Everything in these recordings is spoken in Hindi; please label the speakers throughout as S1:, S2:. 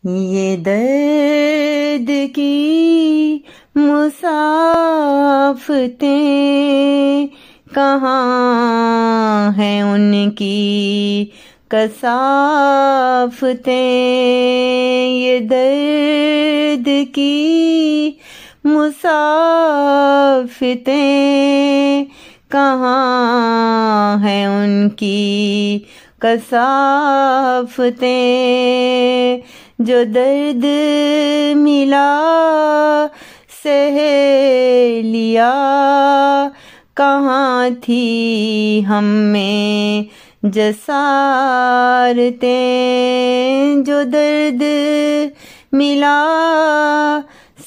S1: ये दर्द की मुसाफ़तें कहाँ हैं उनकी कसाफ़तें। ये दर्द की मुसाफ़तें कहाँ हैं उनकी कसाफ़तें। जो दर्द मिला सहेलिया कहाँ थी हम में जसारतें। जो दर्द मिला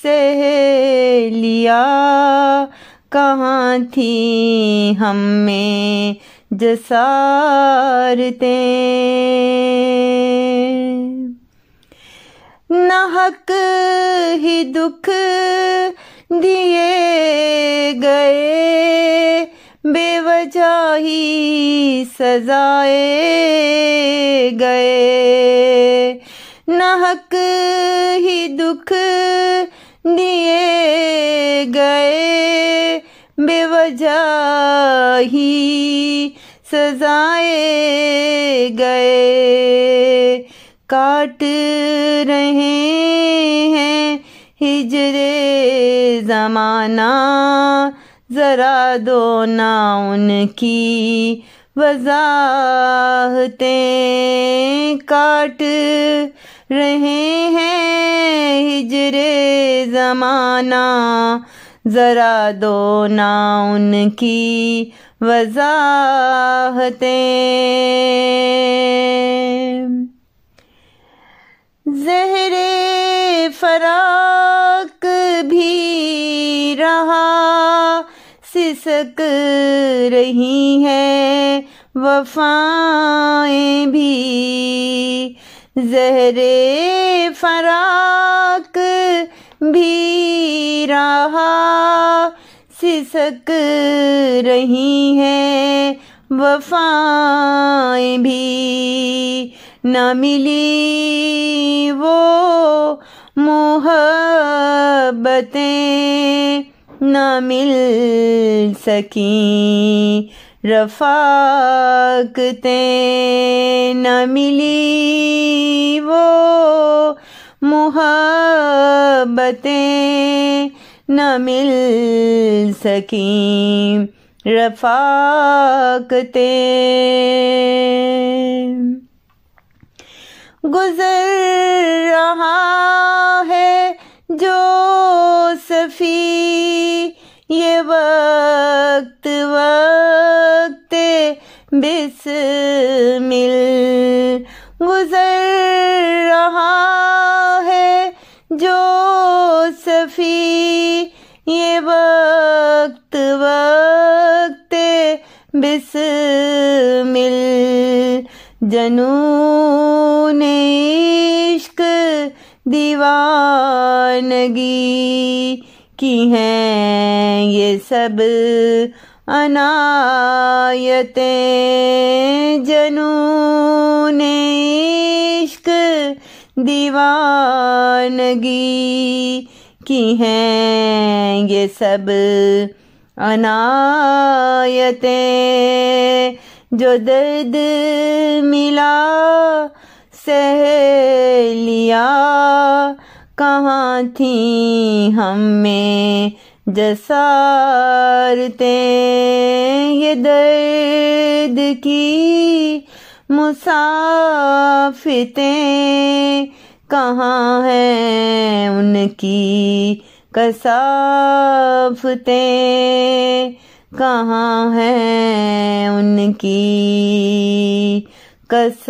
S1: सहेलिया कहाँ थी हम में जसारतें। नाहक ही दुख दिए गए बेवजह ही सजाए गए। नाहक ही दुख दिए गए बेवजह ही सजाए गए। काट रहे हैं हिजरे ज़माना ज़रा दो ना उनकी वज़ाहतें। काट रहे हैं हिजरे ज़माना ज़रा दो ना उनकी वज़ाहतें। ज़हरे फ़राक़ भी रहा सिसक रही हैं वफ़ाएं भी। ज़हरे फ़राक़ भी रहा सिसक रही हैं वफ़ाएं भी। न मिली वो मोहब्बतें न मिल सकी रफ़ाक़तें। न मिली वो मोहब्बतें न मिल सकी रफ़ाक़तें। गुज़र रहा है जो सफ़ी ये वक्त वक्त बिस्मिल। गुज़र रहा है जो सफ़ी ये वक्त वक्त बिस्मिल। जनून इश्क दीवानगी की हैं ये सब अनायतें। जनून इश्क दीवानगी की हैं ये सब अनायतें। जो दर्द मिला सहेलिया कहाँ थी हम में जसारतें। ये दर्द की मुसाफ़तें कहाँ हैं उनकी कसाफ़तें। कहाँ हैं उनकी कसाफ़तें।